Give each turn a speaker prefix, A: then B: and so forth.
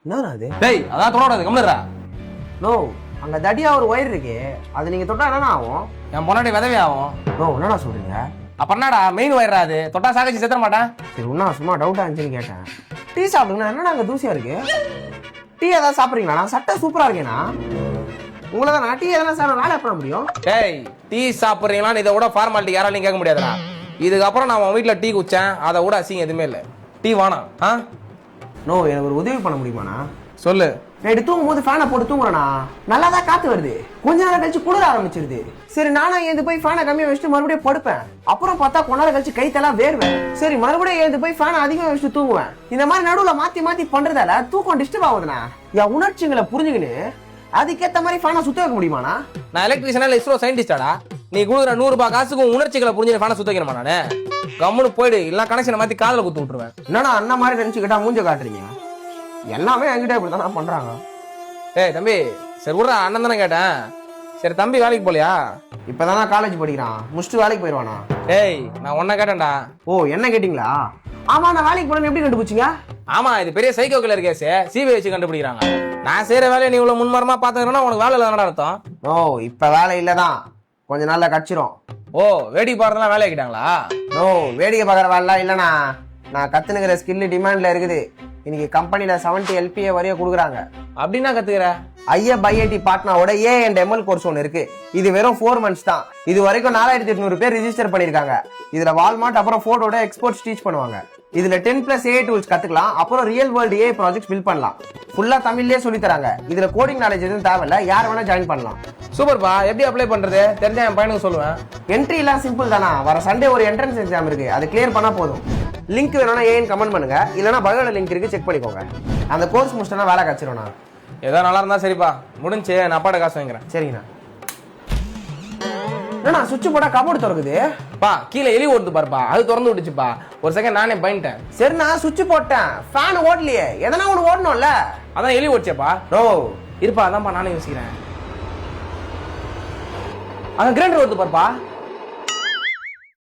A: என்னண்ணா அது?
B: டேய் அதான் தொடாது கம்முறா.
A: நோ அங்க தடியா ஒரு ஒயர் இருக்கு, அது நீங்க தொட்டா என்ன ஆகும்?
B: என் பொன்னாடி விதவே ஆகும்.
A: நோ என்னடா சொல்றீங்க?
B: அப்ப என்னடா மெயின் வயிறா அது? தொட்டா சாகச்சி செத்துற மாட்டேன்.
A: சரி உன்னா சும்மா டவுட்டா இருந்துச்சுன்னு கேட்டேன். டீ சாப்பிடுங்கண்ணா. என்னடா அங்க தூசியா இருக்கு? டீ ஏதாவது சாப்பிட்றீங்களா? சட்டை சூப்பரா இருக்கேண்ணா. உங்களை தான் டீ எதனா சார் வேலை பண்ண முடியும்.
B: டேய் டீ சாப்பிட்றீங்களான்னு இதை விட ஃபார்மாலிட்டி யாராலையும் கேட்க முடியாதுடா. இதுக்கப்புறம் நான் உன் வீட்டில் டீ குடிச்சேன், அதை விட அசிங்கம் எதுவுமே இல்லை. டீ வேணாம். ஆ
A: நோ எனக்கு ஒரு உதவி பண்ண முடியுமாண்ணா?
B: சொல்லு.
A: நைட்டு தூங்கும் போது ஃபேனை போட்டு தூங்குறேண்ணா, நல்லா தான் காத்து வருது. கொஞ்ச நேரம் கழிச்சு குளிர ஆரம்பிச்சிருது. சரி நானா எழுந்து போய் ஃபேனை கம்மியா வச்சுட்டு மறுபடியும் படுப்பேன். அப்புறம் பார்த்தா கொஞ்ச நேரம் கழிச்சு கைத்தெல்லாம் வேர்வேன். சரி மறுபடியும் எழுந்து போய் ஃபேனை அதிகமா வச்சுட்டு தூங்குவேன். இந்த மாதிரி நடுவுல மாத்தி மாத்தி பண்றதால தூக்கம் டிஸ்டர்ப் ஆகுதுண்ணா. என் உணர்ச்சிகளை புரிஞ்சுக்கின்னு அதுக்கேற்ற மாதிரி ஃபேனை சுத்த வைக்க முடியுமாண்ணா?
B: நான் எலக்ட்ரிஷியனா இல்லை இஸ்ரோ சயின்டிஸ்டாடா? நீ கொடுக்குற 100 ரூபாய் காசுக்கும் உணர்ச்சிகளை புரிஞ்சு ஃபேனை சுத்த வைக்கணுமா? நானு கம்முன்னு போயிடு, இல்லை கனெக்ஷனை மாற்றி காதில் குத்து விட்டுருவேன்.
A: என்னடா அண்ணா மாதிரி நினைச்சுக்கிட்டா மூஞ்ச காட்டுறீங்க? எல்லாமே என்கிட்ட இப்படி தானே பண்றாங்க.
B: ஏய் தம்பி, சரி விட்றா, அண்ணன் தானே கேட்டேன். சரி தம்பி வேலைக்கு போலியா?
A: இப்பதானே காலேஜ் படிக்கிறான், முடிச்சுட்டு வேலைக்கு போயிடுவானா?
B: ஏய் நான் ஒன்ன கேட்டேன்டா.
A: ஓ என்ன கேட்டீங்களா? ஆமா நான் வேலைக்கு போறேன்னு எப்படி கண்டுபிடிச்சிங்க?
B: ஆமா இது பெரிய சைக்கோ கில்லர் கேஸ், சிபிஐ வச்சு கண்டுபிடிக்கிறாங்க. நான் செய்யற வேலையை நீ இவ்வளவு முன்மரமா பாத்துக்கிறேன்னா உனக்கு வேலை இல்லைன்னு அர்த்தம்.
A: ஓ இப்ப வேலை இல்லதான், கொஞ்ச நாள்ல கச்சிரும்.
B: ஓ வேடிக்கை பாக்குறதுலாம் வேலை ஆக்கிட்டாங்களா?
A: ஓ வேடிக்கை பாக்குற வேலை இல்லனா, நான் கத்துனுக்கிற ஸ்கில் டிமாண்ட்ல இருக்குது. இன்னைக்கு கம்பெனில 70 LPA வரைய கொடுக்குறாங்க.
B: அப்படின்னா கத்துக்கிற
A: IIT பார்ட்னரோட A&ML கோர்ஸ் ஒன்று இருக்கு. இது வெறும் 4 months தான். இது வரைக்கும் 4800 பேர் ரிஜிஸ்டர் பண்ணிருக்காங்க. இதுல வால்மார்ட் அப்புறம் ஃபோர்டோட எக்ஸ்போர்ட்ஸ் டீச் பண்ணுவாங்க. இதுல 10+ AI டூல்ஸ் கத்துக்கலாம், அப்புறம் real world AI projects build பண்ணலாம். ஃபுல்லா தமிழ்லயே சொல்லி தராங்க. இதுல கோடிங் நாலேஜ் எதுவும் தேவையில்ல, யார் வேணா ஜாயின் பண்ணலாம்.
B: சூப்பர்பா. எப்படி அப்ளை பண்றது? தெரிஞ்சா என் பையனுக்கு சொல்லுவேன்.
A: என்ட்ரி எல்லாம் சிம்பிள் தானா. வர சண்டே ஒரு என்ட்ரன்ஸ் எக்ஸாம் இருக்கு, அது கிளியர் பண்ணா போதும். லிங்க் வேணும்னா ஏன்னு கமெண்ட் பண்ணுங்க, இல்லனா பயோல லிங்க் இருக்கு, செக் பண்ணிக்கோங்க. அந்த கோர்ஸ் முடிச்சிட்டா வேலை கச்சிரும்ண்ணா.
B: ஏதோ நல்லா இருந்தா சரிப்பா, முடிஞ்சு நான் அப்பாட்ட காசு வாங்கிக்கிறேன்.
A: சரிங்கண்ணா. என்னண்ணா சுவிட்ச் போட்டா கபோர்டு திறக்குது?
B: பா கீழே எலி ஓடுது பாருப்பா, அது திறந்து விட்டுச்சுப்பா. ஒரு செகண்ட் நானே பயன்ட்டேன்.
A: சரிண்ணா சுவிட்ச் போட்டேன், ஃபேன் ஓடலையே, எதனா ஒன்று ஓடணும்ல.
B: அதான் எலி ஓடிச்சேப்பா.
A: ஓ
B: இருப்பா, அதான்ப்பா நானே யோசிக்கிறேன். அங்க கிரைண்டர் ஓடுது பாருப்பா.